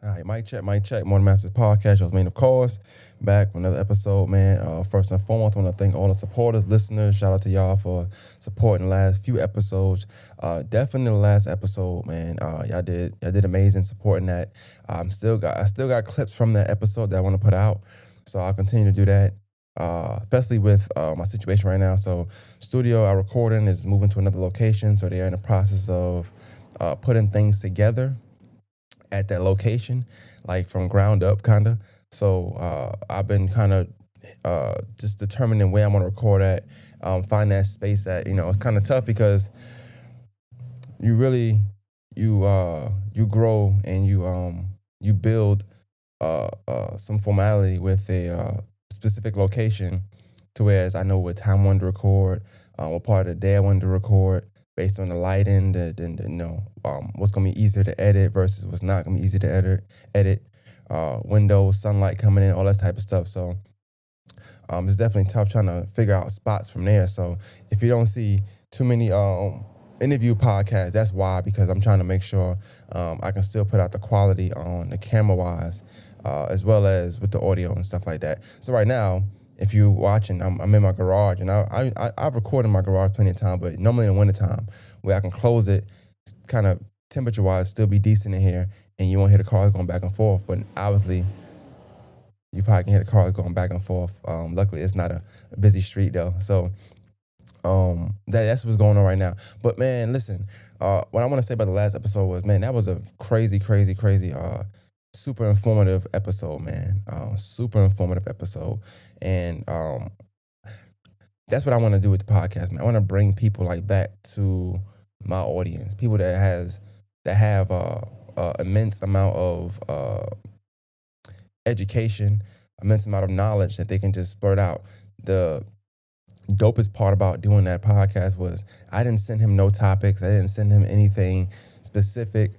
All right, mic check, mic check. Morning Masters Podcast, your main, of course. Back with another episode, man. First and foremost, I want to thank all the supporters, listeners. Shout out to y'all for supporting the last few episodes. Definitely the last episode, man. Y'all did amazing supporting that. I still got clips from that episode that I want to put out, so I'll continue to do that. Especially with my situation right now. So, studio I recording is moving to another location, so they're in the process of putting things together at that location, like from ground up, kind of. So I've been kind of just determining where I'm gonna record at, find that space that it's kind of tough because you really you grow and you build some formality with a specific location, to whereas I know what time I wanted to record, what part of the day I wanted to record, based on the lighting, what's gonna be easier to edit versus what's not gonna be easy to edit, windows, sunlight coming in, all that type of stuff. So it's definitely tough trying to figure out spots from there. So if you don't see too many interview podcasts, that's why, because I'm trying to make sure I can still put out the quality on the camera wise, as well as with the audio and stuff like that. So right now, if you're watching, I'm in my garage, and I've recorded in my garage plenty of time, but normally in the wintertime, where I can close it, kind of temperature-wise, still be decent in here, and you won't hear the cars going back and forth. But obviously, you probably can hear the cars going back and forth. Luckily, it's not a busy street, though. So that's what's going on right now. But, man, listen, what I want to say about the last episode was, man, that was a crazy, super informative episode, man. Super informative episode. And that's what I want to do with the podcast, man. I want to bring people like that to my audience, people that have immense amount of education, immense amount of knowledge that they can just spurt out. The dopest part about doing that podcast was I didn't send him no topics. I didn't send him anything specific.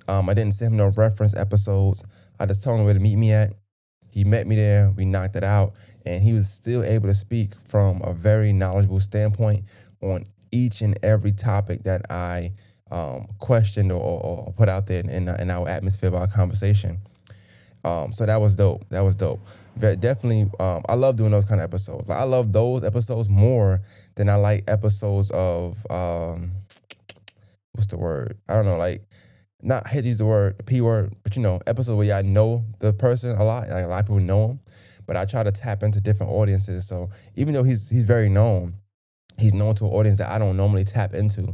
I didn't send him no reference episodes. I just told him where to meet me at. He met me there. We knocked it out. And he was still able to speak from a very knowledgeable standpoint on each and every topic that I questioned or put out there in our atmosphere of our conversation. So that was dope. Definitely, I love doing those kind of episodes. Like, I love those episodes more than I like episodes of, what's the word? I don't know, like, not hate to use the word, the P word, but episodes where I know the person a lot. Like, a lot of people know him, but I try to tap into different audiences. So even though he's very known, he's known to an audience that I don't normally tap into.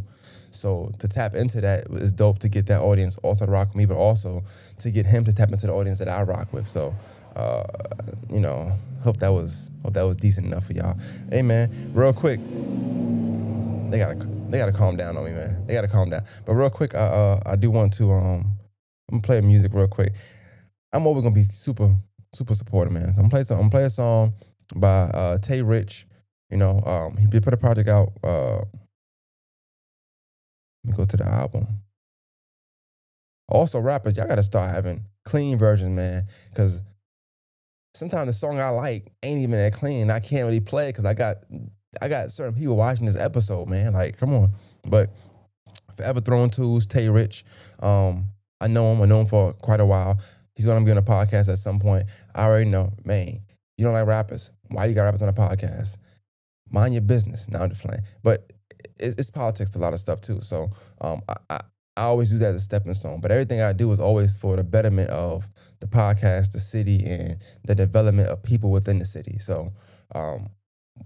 So to tap into that is dope, to get that audience also to rock with me, but also to get him to tap into the audience that I rock with. So, hope that was decent enough for y'all. Hey, man, real quick, they gotta calm down on me, man. They gotta calm down. But real quick, I do want to I'm gonna play music real quick. I'm always gonna be super supportive, man. So I'm gonna play a song by Tay Rich. He put a project out. Let me go to the album. Also, rappers, y'all gotta start having clean versions, man, because sometimes the song I like ain't even that clean. I can't really play it because I got certain people watching this episode, man. Like, come on. But Forever Throwing Tools, Tay Rich. I know him for quite a while. He's gonna be on a podcast at some point. I already know, man. You don't like rappers? Why you got rappers on a podcast? Mind your business. No, I'm just playing. But it's politics to a lot of stuff too. So I always use that as a stepping stone. But everything I do is always for the betterment of the podcast, the city, and the development of people within the city. So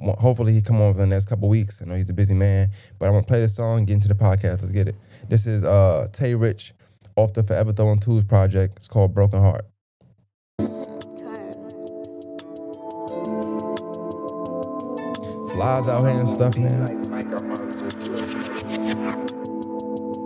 hopefully he come on for the next couple weeks. I know he's a busy man, but I'm gonna play this song and get into the podcast. Let's get it. This is Tay Rich off the Forever Throwing Tools project. It's called Broken Heart. Flies out here and stuff, man.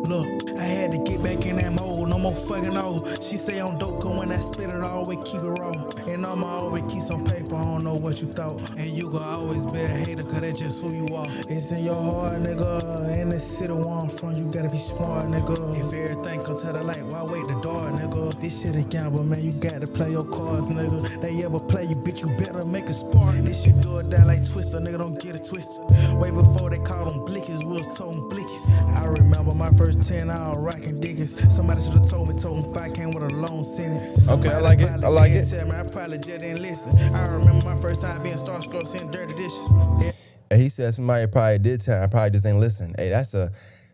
Look, I had to get back in that mode, no more fucking old. She say I'm dope, cause when I spit it, I always keep it raw. And I'ma always keep some paper, I don't know what you thought. And you gon' always be a hater, cause that's just who you are. It's in your heart, nigga, in the city where I'm from, you gotta be smart, nigga. If everything come to the light, why wait the dark, nigga? This shit a gamble, man, you got to play your cards, nigga. They ever play you, bitch, you better make a spark. This shit do or die like Twister, nigga, don't get it twisted. Way before they called them blickies, we was told them blickies. I remember my first 10 hour rocking diggies. Somebody should have told them 5 came with a long sentence. Okay, I like it. I like it. Tell me, I probably just didn't listen. I remember my first time being starstruck, seeing dirty dishes. Yeah. And he said somebody probably did tell him, probably just ain't listen. Hey,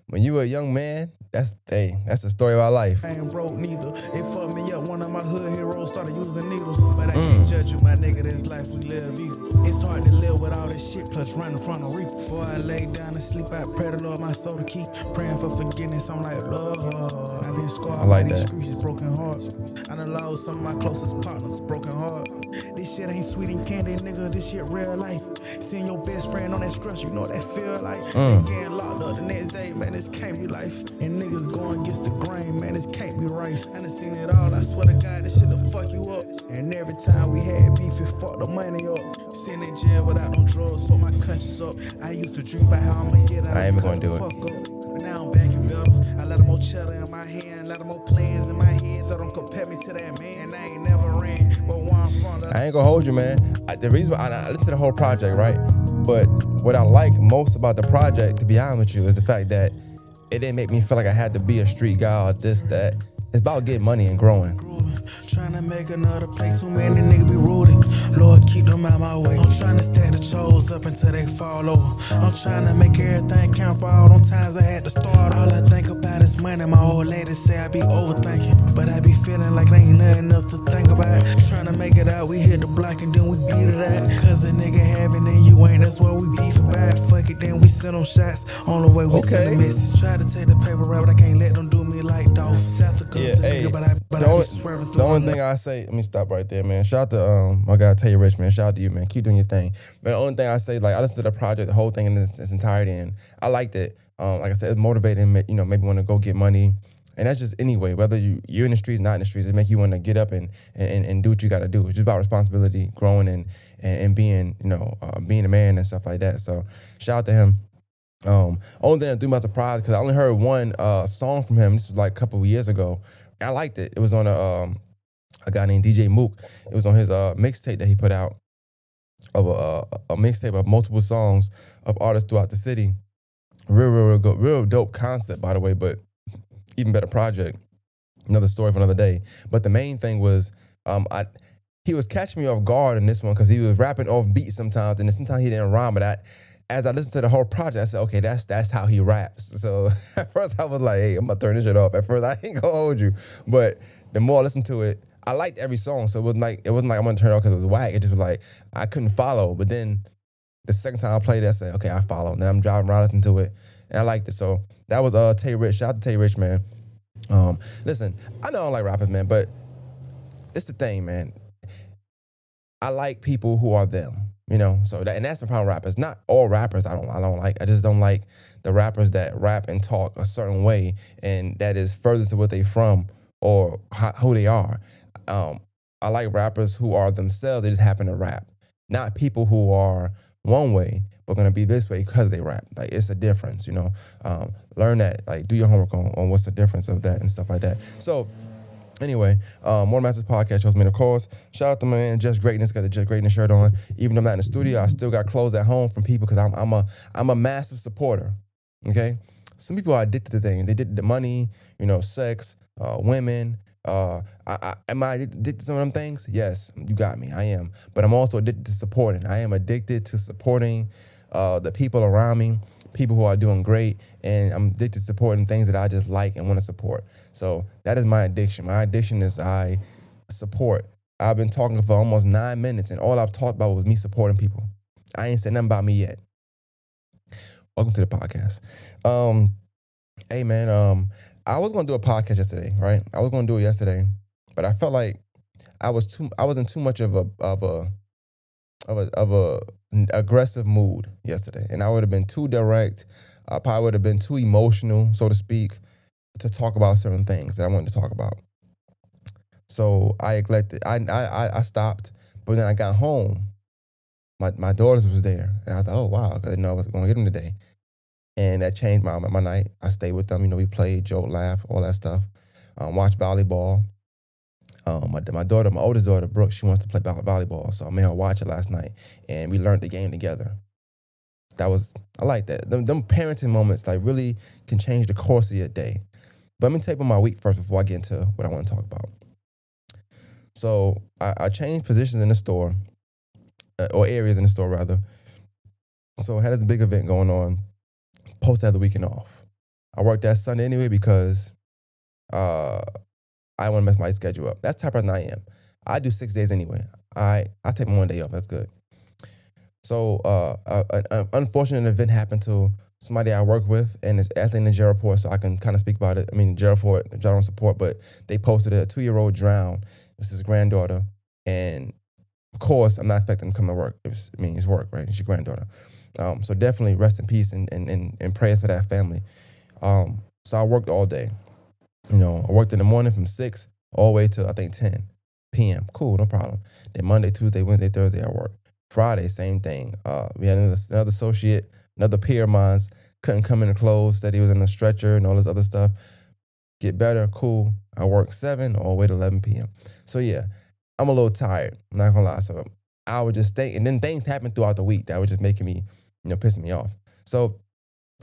when you a young man, that's the story of our life. I ain't broke neither. It fucked me up. One of my hood heroes started using needles. But I can't judge you, my nigga. This life we live either. It's hard to live with all this shit plus running from the reaper. Before I lay down to sleep, I pray the Lord my soul to keep praying for forgiveness. I'm like, Lord, I've been scarred by these streets, broken heart. I done lost some of my closest partners, broken heart. This shit ain't sweet and candy, nigga. This shit real life. Seeing your best friend on that stress, you know what that feel like. And getting locked up the next day, man, this can't be life. And niggas going against the grain, man, this can't be rice. I done seen it all, I swear to God, this shit'll fuck you up. And every time we had beef, it fucked the money up. Sitting in jail without no drugs, fuck my conscience up. I used to dream about how I'ma get out. I ain't even gonna do it. Fuck up. But now I'm back in better. I let them more cheddar in my hand, let them more plans in my head, so don't compare me to that man. And I ain't never ran, but where I'm from, I ain't gonna hold you, man. The reason why I listened to the whole project, right? But what I like most about the project, to be honest with you, is the fact that it didn't make me feel like I had to be a street guy or this, that. It's about getting money and growing. Trying to make another play, too many niggas be rooted. Lord, keep them out my way. I'm trying to stack the chose up until they fall over. I'm trying to make everything count for all them times I had to start. All I think about is money. My old lady say I be overthinking, but I be feeling like there ain't nothing else to think about. Trying to make it out, we hit the block and then we beat it out. Cause a nigga having and you ain't, that's what we beefing about. Fuck it, then we send them shots. On the way we send a message. Try to take the paper route, but I can't let them do me like Dolph. Yeah, hey, the only thing I say, let me stop right there, man. Shout out to my guy Tay Rich, man. Shout out to you, man. Keep doing your thing. But the only thing I say, like, I listened to the project, the whole thing in its entirety, and I liked it. Like I said, it's motivating, you know, maybe want to go get money. And that's just anyway, whether you're in the streets, not in the streets, it make you want to get up and do what you got to do. It's just about responsibility, growing and being, you know, being a man and stuff like that. So shout out to him. Only thing I threw me by surprise because I only heard one song from him. This was like a couple of years ago. And I liked it. It was on a guy named DJ Mook. It was on his mixtape that he put out of a mixtape of multiple songs of artists throughout the city. Real dope concept, by the way, but even better project. Another story for another day. But the main thing was he was catching me off guard in this one because he was rapping off beat sometimes, and sometimes he didn't rhyme. But as I listened to the whole project, I said, okay, that's how he raps. So at first I was like, hey, I'm gonna turn this shit off. At first I ain't gonna hold you. But the more I listened to it, I liked every song. So it wasn't like I'm gonna turn it off because it was whack. It just was like I couldn't follow. But then the second time I played it, I said, okay, I follow. And then I'm driving around listening to it. And I liked it. So that was Tay Rich. Shout out to Tay Rich, man. Listen, I know I don't like rappers, man, but it's the thing, man. I like people who are them. You know, so that's the problem with rappers. Not all rappers I don't like. I just don't like the rappers that rap and talk a certain way and that is furthest to what they from or who they are. I like rappers who are themselves. They just happen to rap. Not people who are one way but gonna be this way because they rap. Like it's a difference, you know. Learn that. Like do your homework on what's the difference of that and stuff like that. So. Anyway, More Masters Podcast shows me the course. Shout out to my man Just Greatness, got the Just Greatness shirt on. Even though I'm not in the studio, I still got clothes at home from people because I'm a massive supporter. Okay, some people are addicted to things. They addicted to money, you know, sex, women. Am I addicted to some of them things? Yes, you got me. I am, but I'm also addicted to supporting. I am addicted to supporting the people around me. People who are doing great, and I'm addicted to supporting things that I just like and want to support. So that is my addiction. My addiction is I support. I've been talking for almost 9 minutes, and all I've talked about was me supporting people. I ain't said nothing about me yet. Welcome to the podcast. Hey man, I was gonna do a podcast yesterday, right? I was gonna do it yesterday, but I felt like I was in too much of a aggressive mood yesterday, and I would have been too direct. I probably would have been too emotional, so to speak, to talk about certain things that I wanted to talk about. So I neglected. I stopped, but then I got home. My daughters was there, and I thought, oh wow, because I didn't know I was going to get them today, and that changed my night. I stayed with them. You know, we played, joked, laughed, all that stuff. Watched volleyball. My oldest daughter, Brooke, she wants to play volleyball, so I made her watch it last night, and we learned the game together. I like that. Them parenting moments like really can change the course of your day. But let me take about my week first before I get into what I want to talk about. So I changed positions in the store, or areas in the store rather. So I had this big event going on. Supposed to have the weekend off. I worked that Sunday anyway because I want to mess my schedule up. That's the type of person I am. I do 6 days anyway. I take my one day off. That's good. So an unfortunate event happened to somebody I work with, and it's actually in the jail report, so I can kind of speak about it. I mean, jail report, general support, but they posted a 2-year-old drowned. It's his granddaughter, and of course, I'm not expecting him to come to work. It's work, right? It's your granddaughter. So definitely rest in peace and prayers for that family. So I worked all day. I worked in the morning from 6 all the way to I think 10 p.m. Cool, no problem. Then Monday, Tuesday, Wednesday, Thursday I worked. Friday, same thing. We had another associate, another peer of mine, couldn't come in the clothes, said he was in a stretcher and all this other stuff. Get better, cool. I work 7 all the way to 11 p.m. So yeah, I'm a little tired, I'm not gonna lie. So I would just think, and then things happen throughout the week that were just making me, pissing me off. So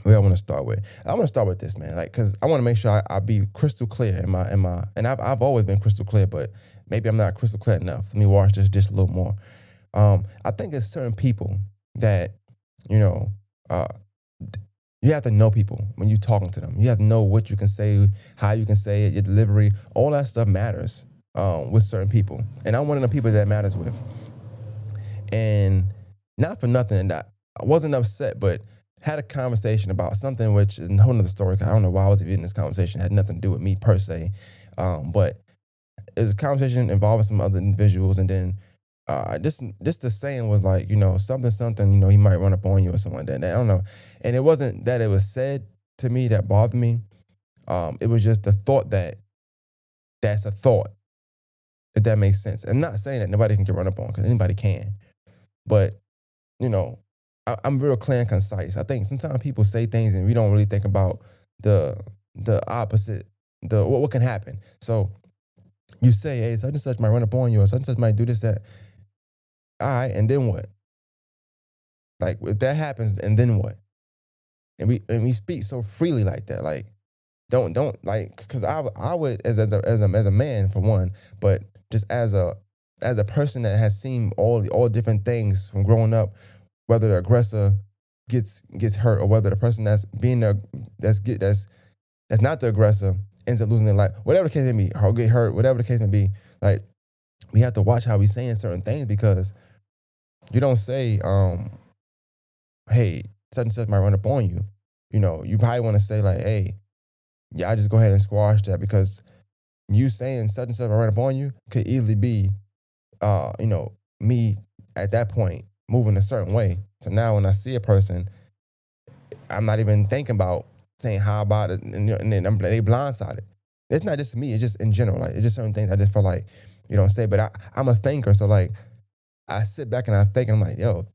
where I want to start with, I want to start with this, man, like, cause I want to make sure I be crystal clear in my, and I've always been crystal clear, but maybe I'm not crystal clear enough. So let me wash this dish a little more. I think it's certain people that, uh, you have to know people when you're talking to them. You have to know what you can say, how you can say it, your delivery, all that stuff matters with certain people. And I'm one of the people that matters with. And not for nothing, I wasn't upset, but had a conversation about something which is a whole nother story. I don't know why I was even in this conversation. It had nothing to do with me per se. But it was a conversation involving some other individuals, and then just the saying was like, something, he might run up on you or something like that. And I don't know. And it wasn't that it was said to me that bothered me. It was just the thought that's a thought, if that makes sense. I'm not saying that nobody can get run up on, because anybody can. But, I'm real clear and concise. I think sometimes people say things and we don't really think about the opposite, what can happen. So you say, hey, such and such might run up on you, or such and such might do this, that. All right, and then what? Like, if that happens, and then what? And we speak so freely like that. Like, don't like, because I would as a man for one, but just as a person that has seen all different things from growing up, whether the aggressor gets hurt, or whether the person that's not the aggressor ends up losing their life, whatever the case may be, or get hurt, whatever the case may be. Like, we have to watch how we saying certain things, because you don't say, hey, such and such might run up on you. You probably want to say like, hey, yeah, I just go ahead and squash that, because you saying such and such might run up on you could easily be, me at that point moving a certain way. So now when I see a person, I'm not even thinking about saying how about it, and then they blindsided. It's not just me, it's just in general. Like, it's just certain things I just feel like, say. But I'm a thinker, so like, I sit back and I think, and I'm like, yo,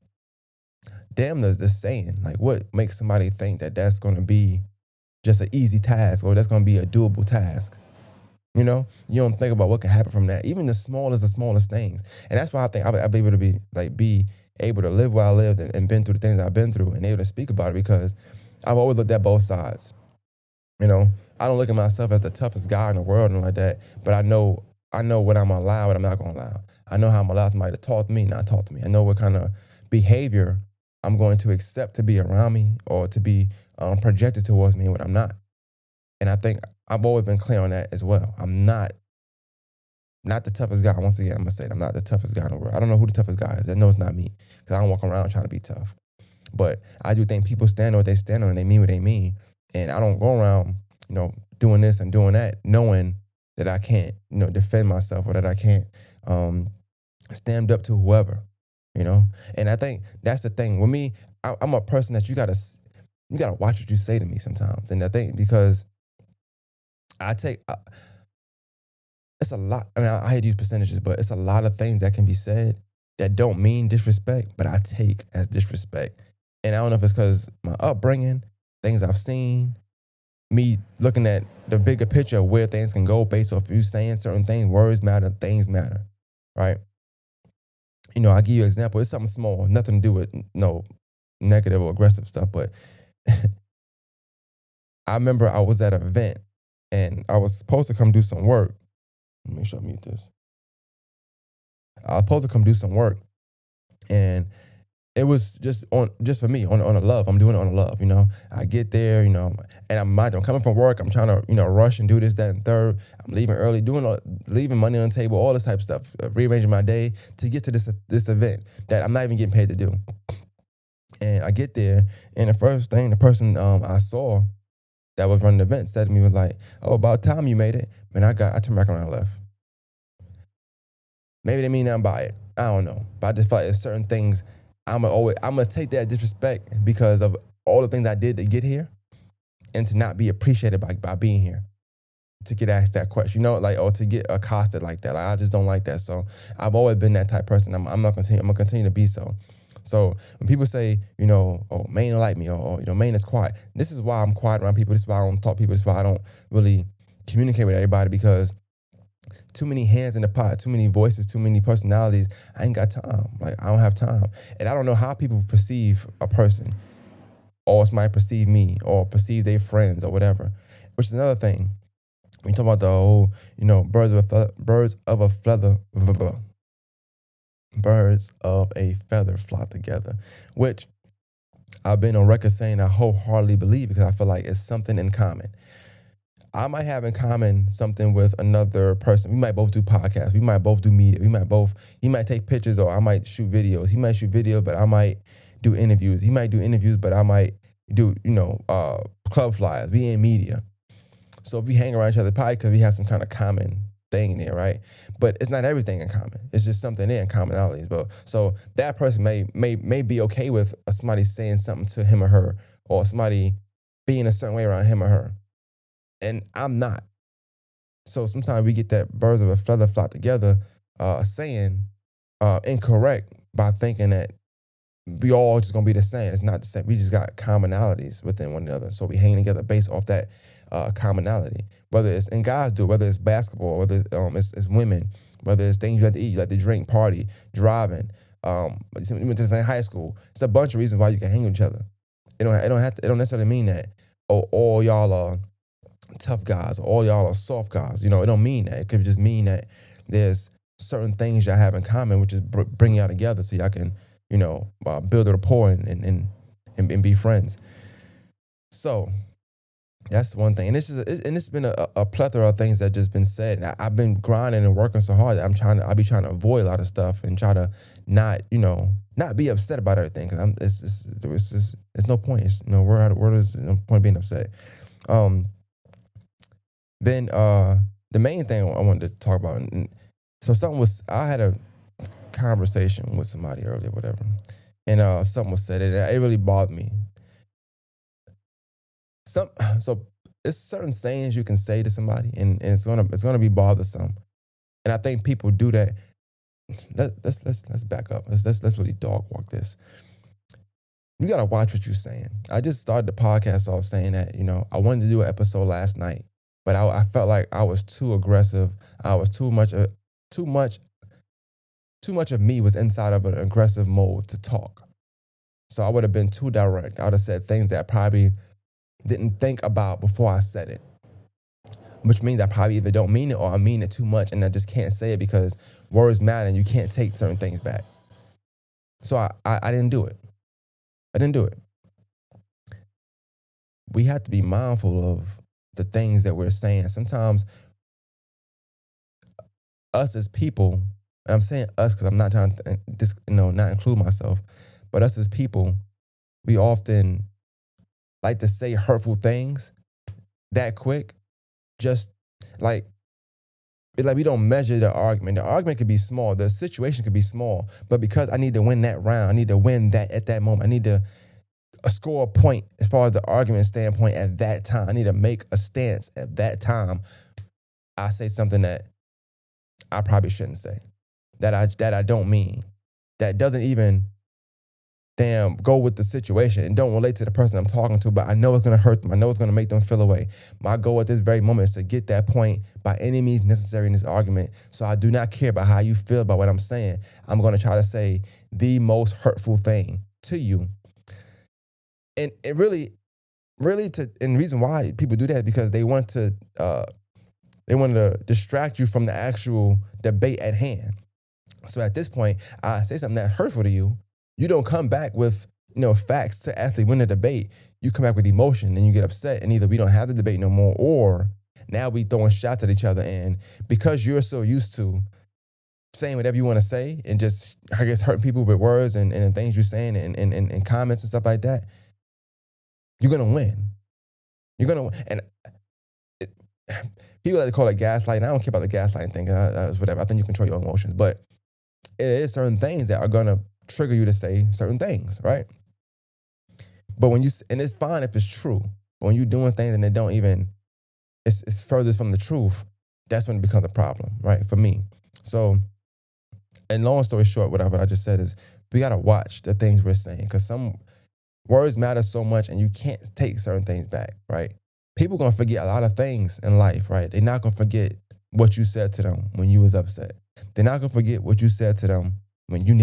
damn, there's this saying. Like, what makes somebody think that that's going to be just an easy task, or that's going to be a doable task? You don't think about what can happen from that, even the smallest things. And that's why I think I'll be able to be able to live where I lived, and been through the things I've been through, and able to speak about it, because I've always looked at both sides. I don't look at myself as the toughest guy in the world and like that, but I know what I'm allowed, what I'm not going to allow. I know how I'm allowed somebody to talk to me, not talk to me. I know what kind of behavior I'm going to accept to be around me, or to be projected towards me, and what I'm not. And I think I've always been clear on that as well. I'm not the toughest guy. Once again, I'm going to say it. I'm not the toughest guy in the world. I don't know who the toughest guy is. I know it's not me, because I don't walk around trying to be tough. But I do think people stand on what they stand on, and they mean what they mean. And I don't go around, doing this and doing that, knowing that I can't, defend myself, or that I can't stand up to whoever, And I think that's the thing. With me, I'm a person that you gotta watch what you say to me sometimes. And I think because it's a lot. I mean, I hate to use percentages, but it's a lot of things that can be said that don't mean disrespect, but I take as disrespect. And I don't know if it's because my upbringing, things I've seen, me looking at the bigger picture of where things can go based off you saying certain things. Words matter, things matter, right? I'll give you an example. It's something small, nothing to do with no negative or aggressive stuff, but I remember I was at an event and I was supposed to come do some work. Let me make sure I mute this. I was supposed to come do some work, and it was just for me on a love. I'm doing it on a love. I get there, and I'm coming from work. I'm trying to rush and do this, that, and third. I'm leaving early, leaving money on the table, all this type of stuff, rearranging my day to get to this event that I'm not even getting paid to do. And I get there, and the first thing the person I saw that was running the event said to me was like, "Oh, about time you made it." Man, I turned back around and left. Maybe they mean nothing by it. I don't know. But I just felt like there's certain things I'm gonna take that disrespect because of all the things I did to get here and to not be appreciated by being here. To get asked that question, or to get accosted like that. Like, I just don't like that. So I've always been that type of person. I'm gonna continue to be so. So when people say, oh, Maine don't like me, or Maine is quiet. This is why I'm quiet around people. This is why I don't talk to people. This is why I don't really communicate with everybody, because too many hands in the pot, too many voices, too many personalities. I ain't got time. Like, I don't have time. And I don't know how people perceive a person, or somebody perceive me, or perceive their friends, or whatever. Which is another thing. When you talk about the whole, birds of a feather flock together, which I've been on record saying I wholeheartedly believe, because I feel like it's something in common. I might have in common something with another person. We might both do podcasts. We might both do media. He might take pictures, or I might shoot videos. He might shoot videos, but I might do interviews. He might do interviews, but I might do, club flyers. We in media. So if we hang around each other, probably because we have some kind of common thing in there, right? But it's not everything in common. It's just something in commonalities. But so that person may be okay with somebody saying something to him or her, or somebody being a certain way around him or her. And I'm not. So sometimes we get that birds of a feather flock together saying incorrect by thinking that we all just gonna be the same. It's not the same. We just got commonalities within one another. So we hang together based off that commonality. Whether it's, and guys do, whether it's basketball, whether it's women, whether it's things you like to eat, you like to drink, party, driving, you went to the same high school. It's a bunch of reasons why you can hang with each other. It don't necessarily mean that, oh, all y'all are tough guys, or all y'all are soft guys. It don't mean that. It could just mean that there's certain things y'all have in common, which is bring y'all together so y'all can, build a rapport and be friends. So that's one thing. And it's been a plethora of things that just been said. And I've been grinding and working so hard that I'll be trying to avoid a lot of stuff and try to not be upset about everything, because it's no point. There's no point being upset. Then the main thing I wanted to talk about, so I had a conversation with somebody earlier, whatever, and something was said, and it really bothered me. So it's certain sayings you can say to somebody, and it's gonna be bothersome, and I think people do that. Let's back up. Let's really dog walk this. You gotta watch what you're saying. I just started the podcast off saying that I wanted to do an episode last night, but I felt like I was too aggressive. I was too much of me was inside of an aggressive mode to talk. So I would have been too direct. I would have said things that I probably didn't think about before I said it, which means I probably either don't mean it, or I mean it too much and I just can't say it because words matter and you can't take certain things back. So I didn't do it. I didn't do it. We have to be mindful of the things that we're saying. Sometimes us as people, and I'm saying us because I'm not trying to not include myself, but us as people, we often like to say hurtful things that quick, just like we don't measure the argument. The argument could be small, the situation could be small, but because I need to win that round, I need to win that at that moment, I need to score a point as far as the argument standpoint at that time, I need to make a stance at that time, I say something that I probably shouldn't say, that I don't mean, that doesn't even go with the situation and don't relate to the person I'm talking to, but I know it's gonna hurt them. I know it's gonna make them feel away. My goal at this very moment is to get that point by any means necessary in this argument. So I do not care about how you feel about what I'm saying. I'm gonna try to say the most hurtful thing to you. And it really, and the reason why people do that is because they want to distract you from the actual debate at hand. So at this point, I say something that's hurtful to you. You don't come back with facts to actually win the debate. You come back with emotion and you get upset, and either we don't have the debate no more, or now we throwing shots at each other. And because you're so used to saying whatever you want to say and just, I guess, hurting people with words and things you're saying and comments and stuff like that, you're gonna win. You're gonna win. And people like to call it gaslighting. I don't care about the gaslighting thing. It's whatever. I think you control your own emotions, but it is certain things that are gonna trigger you to say certain things, right? But when and it's fine if it's true, but when you're doing things and they don't even, it's furthest from the truth, that's when it becomes a problem, right? For me. So, and long story short, what I just said is we gotta watch the things we're saying, because some words matter so much and you can't take certain things back, right? People gonna forget a lot of things in life, right? They're not gonna forget what you said to them when you was upset. They're not gonna forget what you said to them when you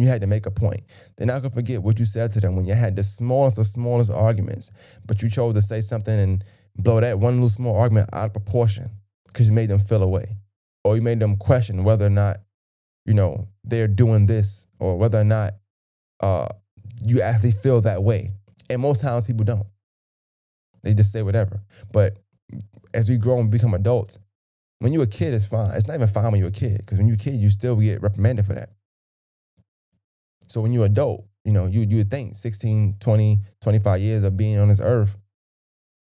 had to make a point. They're not gonna forget what you said to them when you had the smallest of smallest arguments, but you chose to say something and blow that one little small argument out of proportion because you made them feel away, or you made them question whether or not they're doing this, or whether or not you actually feel that way. And most times people don't. They just say whatever. But as we grow and become adults, when you're a kid, it's fine. It's not even fine when you're a kid, because when you're a kid, you still get reprimanded for that. So when you're adult, you would think 16, 20, 25 years of being on this earth,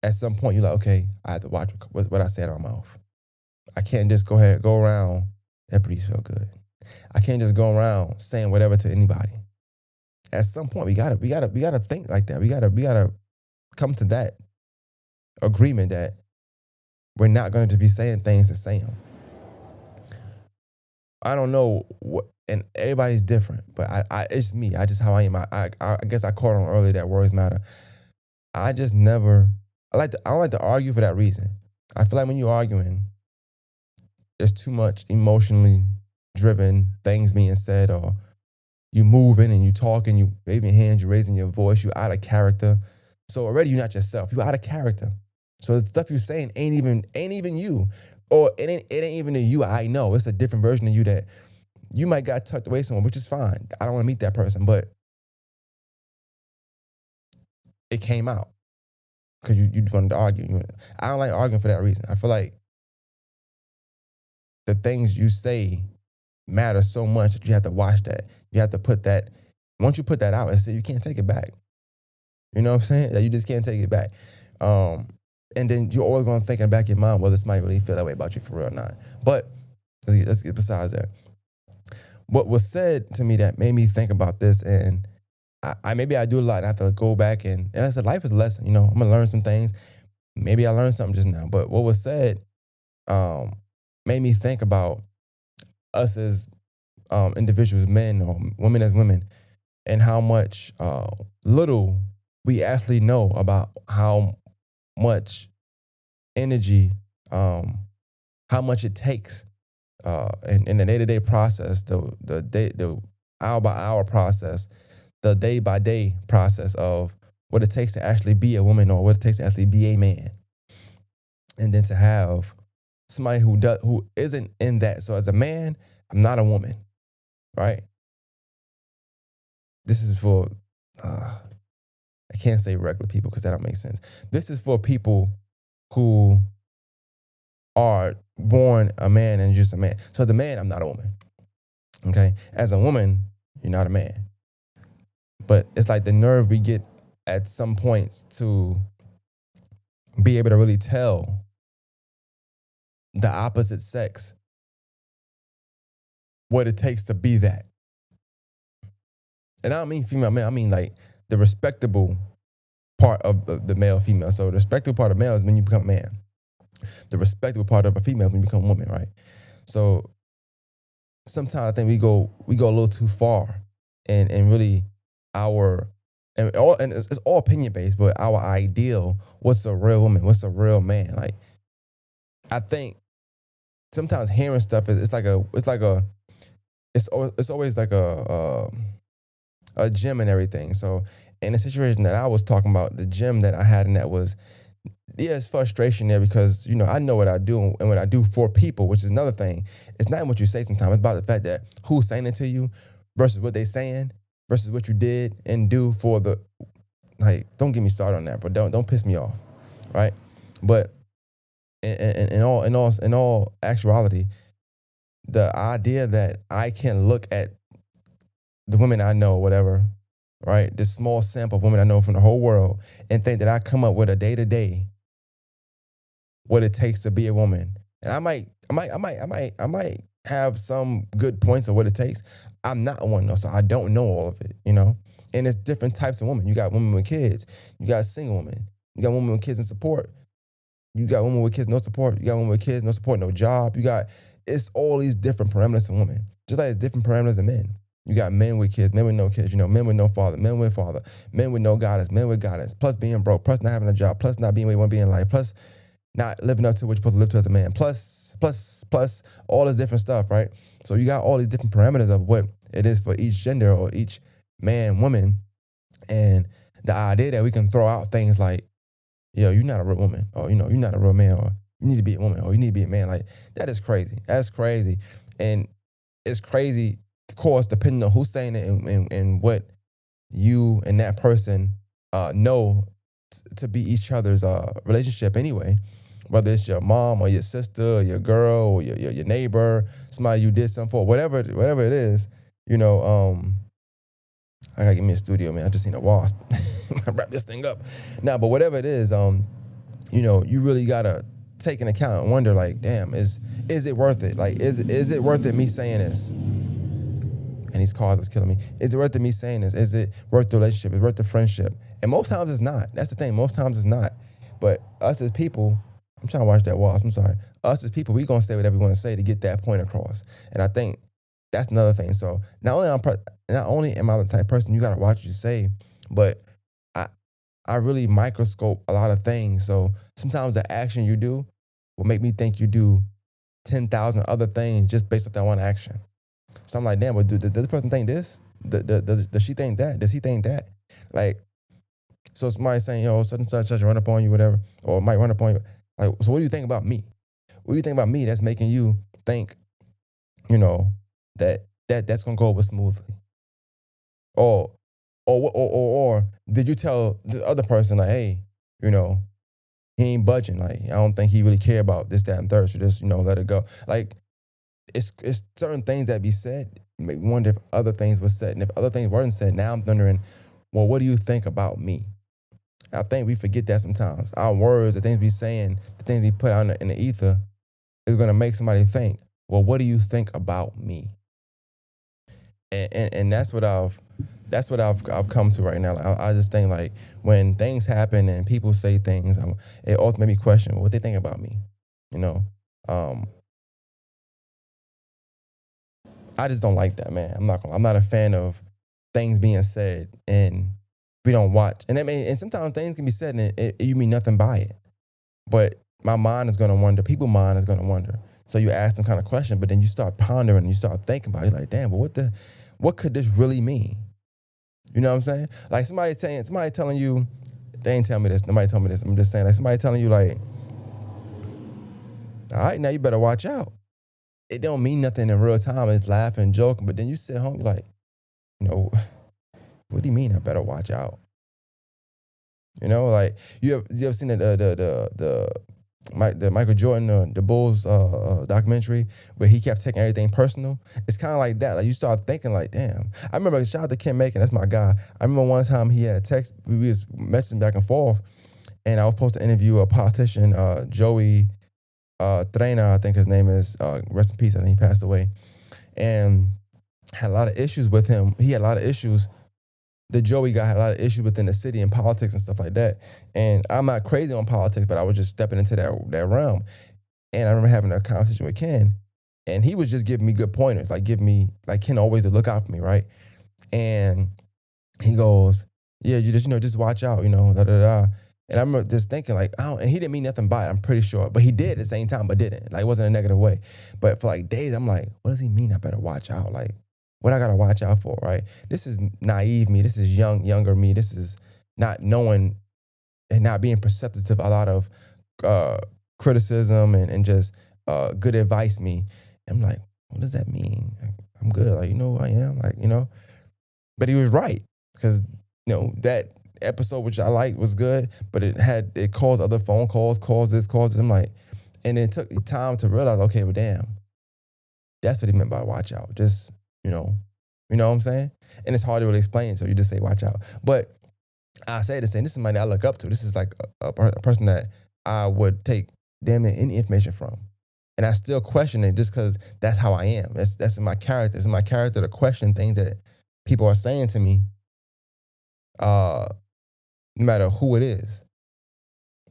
at some point you're like, okay, I have to watch what I say out of my mouth. I can't just go around, that please feel good. I can't just go around saying whatever to anybody. At some point, we gotta think like that. We gotta come to that agreement that we're not going to be saying things to say them. I don't know what, and everybody's different, but it's me. I just how I am. I guess I caught on earlier that words matter. I don't like to argue for that reason. I feel like when you're arguing, there's too much emotionally driven things being said, or you moving and you talking, you waving your hands, you raising your voice, you out of character. So already you're not yourself. You're out of character. So the stuff you're saying ain't even you, or it ain't even the you I know. It's a different version of you that you might got tucked away somewhere, which is fine. I don't want to meet that person, but it came out because you wanted to argue. I don't like arguing for that reason. I feel like the things you say matter so much that you have to watch that. You have to put that. Once you put that out, you can't take it back. You know what I'm saying? That you just can't take it back. And then you're always going to think in the back of your mind, well, this might really feel that way about you for real or not. But let's get besides that. What was said to me that made me think about this, and maybe I do a lot and I have to go back and I said, life is a lesson. I'm going to learn some things. Maybe I learned something just now. But what was said made me think about us as individuals, men or women as women, and how much little we actually know about how much energy, how much it takes in the day-to-day process, the hour-by-hour process, the day-by-day process of what it takes to actually be a woman, or what it takes to actually be a man. And then to have somebody who isn't in that. So as a man, I'm not a woman, right? This is for, I can't say regular people because that don't make sense. This is for people who are born a man and just a man. So as a man, I'm not a woman, okay? As a woman, you're not a man. But it's like the nerve we get at some points to be able to really tell the opposite sex what it takes to be that. And I don't mean female, man. I mean like the respectable part of the male, female. So the respectable part of male is when you become a man. The respectable part of a female is when you become a woman, right? So sometimes I think we go a little too far and really our and it's all opinion based, but our ideal, what's a real woman, what's a real man? Like I think sometimes hearing stuff is it's always like a gym and everything. So in the situation that I was talking about, the gym that I had, and that was, yeah, it's frustration there because I know what I do and what I do for people, which is another thing. It's not what you say sometimes. It's about the fact that who's saying it to you versus what they saying versus what you did and do for the, like. Don't get me started on that, but don't piss me off, right? But in all actuality, the idea that I can look at the women I know, whatever, right? This small sample of women I know from the whole world, and think that I come up with a day to day what it takes to be a woman. And I might have some good points of what it takes. I'm not one though, so I don't know all of it. And it's different types of women. You got women with kids, you got single women, you got women with kids and support, you got women with kids no support, you got women with kids no support, no job. It's all these different parameters of women, just like it's different parameters of men. You got men with kids, men with no kids, men with no father, men with father, men with no guidance, men with guidance, plus being broke, plus not having a job, plus not being where you want to be in life, plus not living up to what you're supposed to live to as a man, plus all this different stuff, right? So you got all these different parameters of what it is for each gender or each man, woman, and the idea that we can throw out things like, yo, you're not a real woman, or you're not a real man, or you need to be a woman, or you need to be a man, like that is crazy. That's crazy, and it's crazy, of course, depending on who's saying it and what you and that person know to be each other's relationship anyway. Whether it's your mom or your sister or your girl or your neighbor, somebody you did something for, whatever it is, I gotta get me a studio, man. I just seen a wasp. Wrap this thing up. Now, but whatever it is, you really gotta take into account and wonder, like, damn, is it worth it? Like, is it worth it me saying this? And these cars is killing me. Is it worth it me saying this? Is it worth the relationship? Is it worth the friendship? And most times it's not. That's the thing. Most times it's not. But us as people, I'm trying to watch that wasp. I'm sorry. Us as people, we gonna say whatever we want to say to get that point across. And I think that's another thing. So not only am I the type of person you gotta watch what you say, but I really microscope a lot of things. So sometimes the action you do will make me think you do 10,000 other things just based off that one action. So I'm like, damn, but does this person think this? Does she think that? Does he think that? Like, so somebody saying, yo, such and such run up on you, whatever, or might run up on you. Like, so what do you think about me? What do you think about me that's making you think, that's gonna go over smoothly? Or did you tell the other person, like, hey, he ain't budging. Like, I don't think he really care about this, that, and third. So just, let it go. Like, it's certain things that be said. Make me wonder if other things were said. And if other things weren't said, now I'm wondering, well, what do you think about me? I think we forget that sometimes. Our words, the things we saying, the things we put out in the ether is going to make somebody think, well, what do you think about me? And that's what I've come to right now. Like, I just think, like, when things happen and people say things, it also made me question what they think about me. I just don't like that, man. I'm not a fan of things being said and we don't watch. And sometimes things can be said and you mean nothing by it. But my mind is gonna wonder, people's mind is gonna wonder. So you ask them kind of question, but then you start pondering and you start thinking about it. You're like, damn, but what could this really mean? You know what I'm saying? Like somebody telling you, they ain't tell me this, nobody told me this. I'm just saying, like somebody telling you, like, all right, now you better watch out. It don't mean nothing in real time. It's laughing, joking, but then you sit home, you're like, what do you mean I better watch out? Like you ever seen the Michael Jordan, the Bulls documentary where he kept taking everything personal? It's kind of like that. Like you start thinking, like, damn. I remember, shout out to Kim Macon, that's my guy. I remember one time he had a text, we was messaging back and forth, and I was supposed to interview a politician, Joey Trena, I think his name is. Rest in peace. I think he passed away, and had a lot of issues with him. He had a lot of issues. The Joey guy had a lot of issues within the city and politics and stuff like that. And I'm not crazy on politics, but I was just stepping into that realm. And I remember having a conversation with Ken, and he was just giving me good pointers, like Ken always to look out for me, right? And He goes, yeah, you just, just watch out, da da da. And I remember just thinking like, I don't, and he didn't mean nothing by it, I'm pretty sure. But he did at the same time, but didn't. Like, it wasn't a negative way. But for like days, I'm like, what does he mean I better watch out? Like, what I gotta watch out for, right? This is naive me. This is younger me. This is not knowing and not being perceptive to a lot of uh, criticism and just good advice me. I'm like, what does that mean? I'm good. Like, you know who I am? Like, but he was right because that episode which I liked was good, but it caused other phone calls, caused this, caused this. I'm like, and it took time to realize, okay, well, damn, that's what he meant by watch out. Just you know what I'm saying? And it's hard to really explain, so you just say watch out. But I say to say this is somebody I look up to. This is like a person that I would take damn near any information from. And I still question it just because that's how I am. That's in my character. It's in my character to question things that people are saying to me, no matter who it is.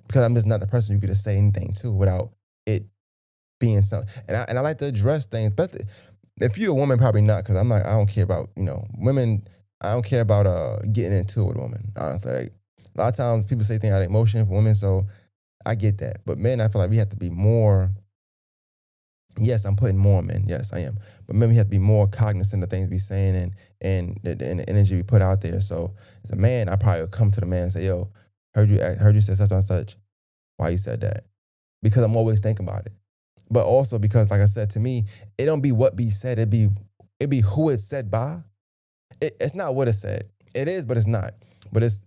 Because I'm just not the person you could just say anything to without it being something. And I like to address things. But if you're a woman, probably not, because I don't care about, women. I don't care about getting into it with women. Honestly, like, a lot of times people say things out of emotion for women, so I get that. But men, I feel like we have to be more. Yes, I'm putting more on men. Yes, I am. But men, we have to be more cognizant of things we saying and the energy we put out there. So as a man, I probably would come to the man and say, "Yo, heard you say such and such. Why you said that?" Because I'm always thinking about it. But also because, like I said, to me, it don't be what be said. It be who it's said by. It's not what it said. It is, but it's not. But it's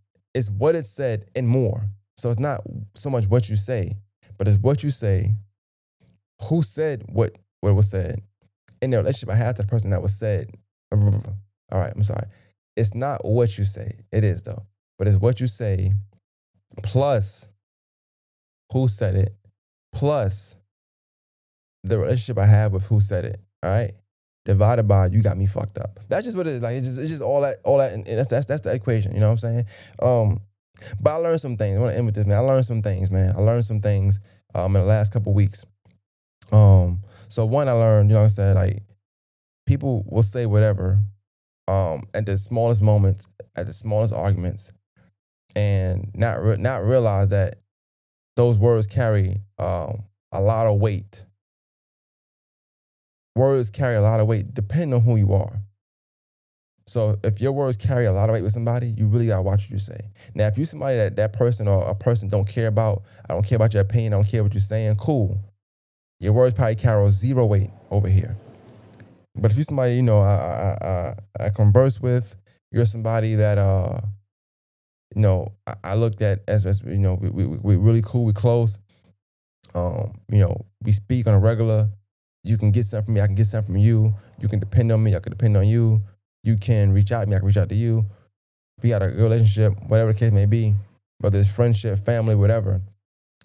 what it said and more. So it's not so much what you say, but it's what you say, who said what was said, in the relationship I had to the person that was said. All right, I'm sorry. It's not what you say. It is though. But it's what you say plus who said it plus the relationship I have with who said it. All right. Divided by you got me fucked up. That's just what it is. Like it's just all that, and that's the equation. You know what I'm saying? But I learned some things. I want to end with this, man. I learned some things, man. I learned some things in the last couple weeks. So one, I learned, what I'm saying, like people will say whatever, at the smallest moments, at the smallest arguments, and not realize that those words carry a lot of weight. Words carry a lot of weight depending on who you are. So if your words carry a lot of weight with somebody, you really gotta watch what you say. Now, if you somebody that person or a person don't care about, I don't care about your opinion, I don't care what you're saying, cool. Your words probably carry zero weight over here. But if you're somebody, I converse with, you're somebody that I looked at as we really cool, we close. We speak on a regular. You can get something from me, I can get something from you. You can depend on me, I can depend on you. You can reach out to me, I can reach out to you. We got a relationship, whatever the case may be, whether it's friendship, family, whatever.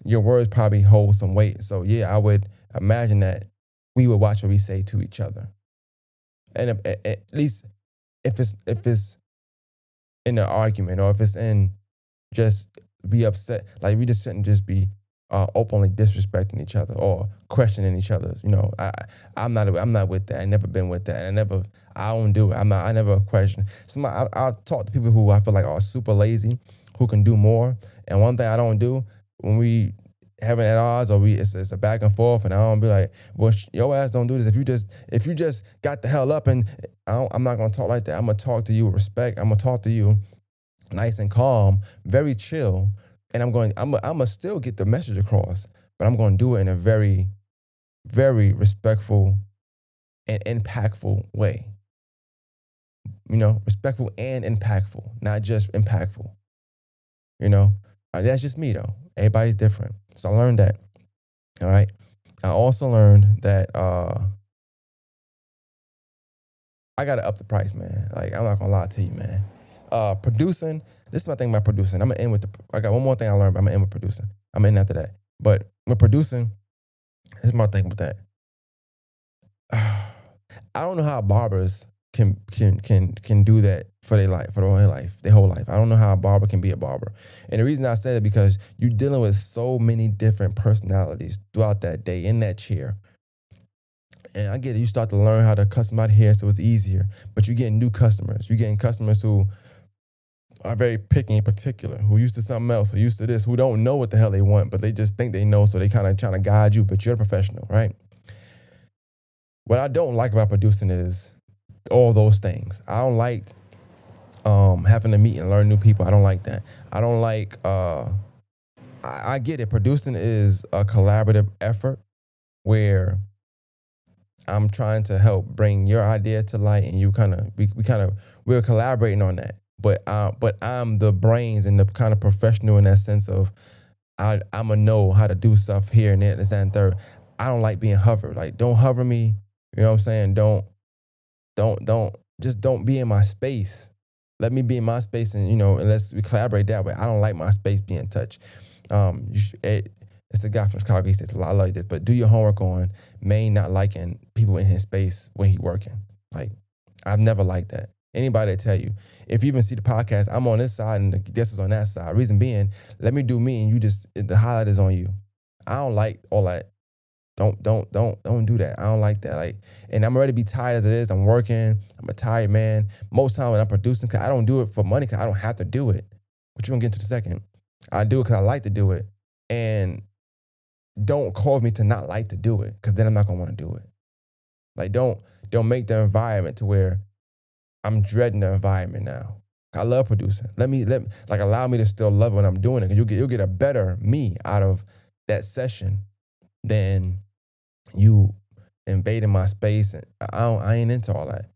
Your words probably hold some weight. So yeah, I would imagine that we would watch what we say to each other. And at least if it's in an argument or if it's in just be upset, like we just shouldn't just be openly disrespecting each other or questioning each other. I'm not with that. I never been with that. I don't do it. I never question. I'll talk to people who I feel like are super lazy, who can do more. And one thing I don't do when we having at odds or it's a back and forth, and I don't be like, well, your ass don't do this. If you just got the hell up, and I'm not gonna talk like that. I'm gonna talk to you with respect. I'm gonna talk to you nice and calm, very chill, and I'm gonna still get the message across, but I'm gonna do it in a very, very respectful and impactful way. Respectful and impactful, not just impactful. That's just me though. Everybody's different. So I learned that. All right. I also learned that I gotta up the price, man. Like, I'm not gonna lie to you, man. Producing, this is my thing about producing. I'm gonna end with I got one more thing I learned, but I'm gonna end with producing. I'm gonna end after that. But with producing, here's my thing with that. I don't know how barbers can do that for their life, for their whole life. I don't know how a barber can be a barber. And the reason I said it because you're dealing with so many different personalities throughout that day in that chair. And I get it, you start to learn how to cut somebody's hair so it's easier, but you're getting new customers. You're getting customers who are very picky and particular, who used to something else, who used to this, who don't know what the hell they want, but they just think they know, so they kind of trying to guide you, but you're a professional, right? What I don't like about producing is all those things. I don't like having to meet and learn new people. I don't like that. I don't like, I get it. Producing is a collaborative effort where I'm trying to help bring your idea to light, and we're collaborating on that. But I'm the brains and the kind of professional in that sense of I'm gonna know how to do stuff here and there, this, that, and third. I don't like being hovered. Like, don't hover me. You know what I'm saying? Don't be in my space. Let me be in my space, and unless we collaborate that way. I don't like my space being touched. It's a guy from Chicago. He says, I like this, but do your homework on Maine not liking people in his space when he working. Like, I've never liked that. Anybody that tell you, if you even see the podcast, I'm on this side and the guest is on that side. Reason being, let me do me, and the highlight is on you. I don't like all that. Don't do that. I don't like that. Like, and I'm ready to be tired as it is. I'm working. I'm a tired man. Most time when I'm producing, cause I don't do it for money, cause I don't have to do it. Which we're gonna get into in a second. I do it cause I like to do it. And don't cause me to not like to do it, cause then I'm not gonna want to do it. Like, don't make the environment to where I'm dreading the environment now. I love producing. Allow me to still love when I'm doing it. Cause you'll get a better me out of that session than you invading my space. And I ain't into all that.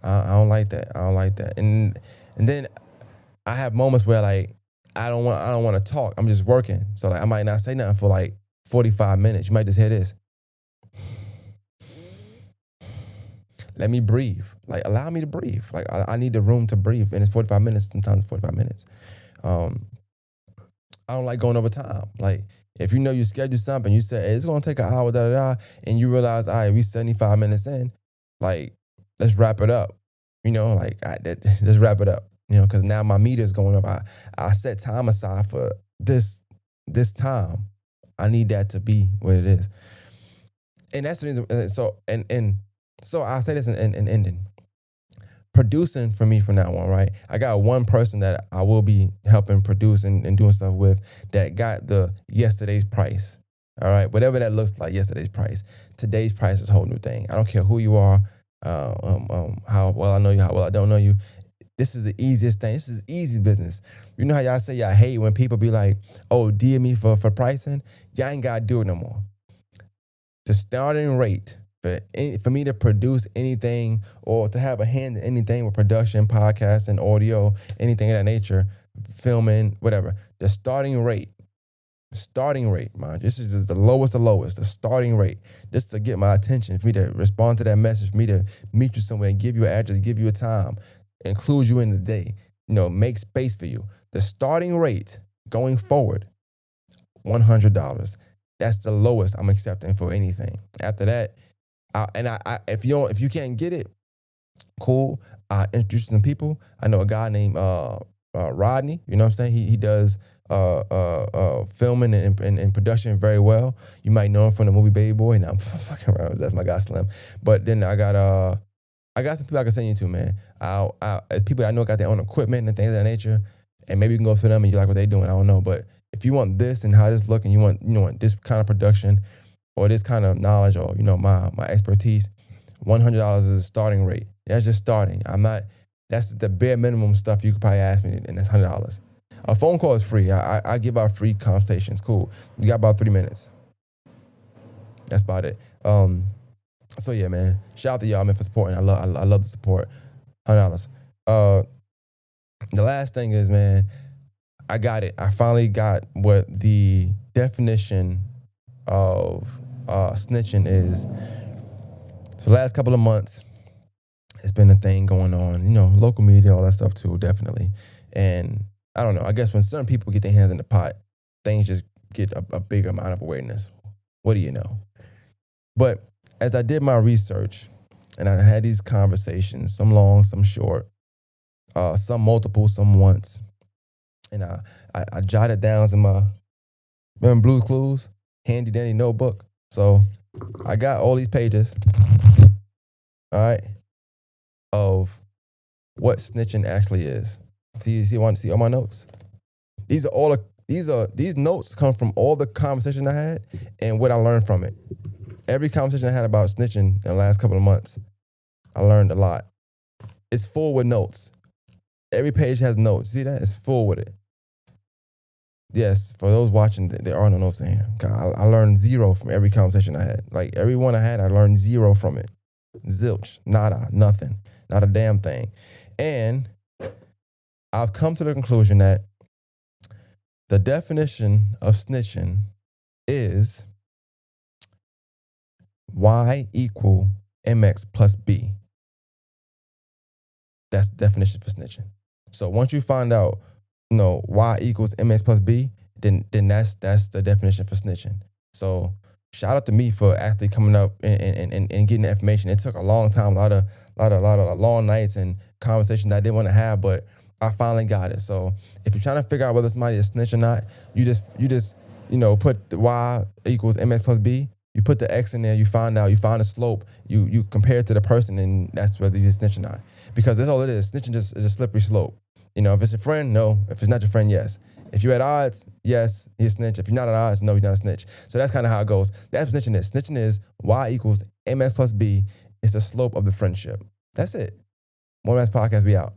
I don't like that. I don't like that. And then I have moments where like I don't want to talk. I'm just working. So like I might not say nothing for like 45 minutes. You might just hear this. Let me breathe. Like, allow me to breathe. Like, I need the room to breathe. And it's 45 minutes, sometimes 45 minutes. I don't like going over time. Like, if you know you schedule something, you say, hey, it's going to take an hour, and you realize, all right, we 75 minutes in. Like, let's wrap it up. Let's wrap it up. Because now my meter's going up. I set time aside for this time. I need that to be what it is. And that's the reason. So I'll say this in ending. Producing for me from now on, right? I got one person that I will be helping produce and doing stuff with that got the yesterday's price. All right, whatever that looks like, yesterday's price. Today's price is a whole new thing. I don't care who you are, how well I know you, how well I don't know you. This is the easiest thing. This is easy business. You know how y'all say y'all hate when people be like, oh, DM me for pricing? Y'all ain't got to do it no more. The starting rate for me to produce anything or to have a hand in anything with production, podcasting, audio, anything of that nature, filming, whatever, the starting rate, man, this is just the lowest, the starting rate, just to get my attention, for me to respond to that message, for me to meet you somewhere and give you an address, give you a time, include you in the day, make space for you. The starting rate going forward, $100. That's the lowest I'm accepting for anything. After that, if you can't get it, cool. I introduce some people. I know a guy named Rodney. You know what I'm saying? He does filming and production very well. You might know him from the movie Baby Boy. Now I'm fucking around. That's my guy Slim. But then I got some people I can send you to, man. People I know got their own equipment and things of that nature, and maybe you can go for them and you like what they're doing. I don't know, but if you want this and how this look, and you want this kind of production or this kind of knowledge, or my expertise, $100 is a starting rate. That's just starting. That's the bare minimum stuff you could probably ask me, and that's $100. A phone call is free. I give out free consultations. Cool. You got about 3 minutes. That's about it. So yeah, man. Shout out to y'all, man, for supporting. I love the support. $100. The last thing is, man, I got it. I finally got what the definition of snitching is. So the last couple of months, it's been a thing going on, local media, all that stuff too, definitely. And I don't know, I guess when certain people get their hands in the pot, things just get a big amount of awareness. What do you know? But as I did my research and I had these conversations, some long, some short, some multiple, some once, and I jotted down in my, remember Blue's Clues? Handy dandy notebook. So I got all these pages, all right, of what snitching actually is. See all my notes. These notes come from all the conversation I had and what I learned from it. Every conversation I had about snitching in the last couple of months, I learned a lot. It's full with notes. Every page has notes. See that? It's full with it. Yes, for those watching, there are no notes in here. God, I learned zero from every conversation I had. Like every one I had, I learned zero from it. Zilch, nada, nothing, not a damn thing. And I've come to the conclusion that the definition of snitching is Y equal Mx+B. That's the definition for snitching. So once you find out, Y equals Mx+B, then that's the definition for snitching. So shout out to me for actually coming up and getting the information. It took a long time, a lot of long nights and conversations that I didn't want to have, but I finally got it. So if you're trying to figure out whether somebody is snitch or not, you just put the Y equals Mx+B. You put the X in there, you find a slope, you compare it to the person, and that's whether you're snitch or not. Because that's all it is. Snitching just is a slippery slope. If it's a friend, no. If it's not your friend, yes. If you're at odds, yes, you're a snitch. If you're not at odds, no, you're not a snitch. So that's kind of how it goes. That's what snitching is. Snitching is Y equals Mx+B. It's the slope of the friendship. That's it. One Last Podcast, we out.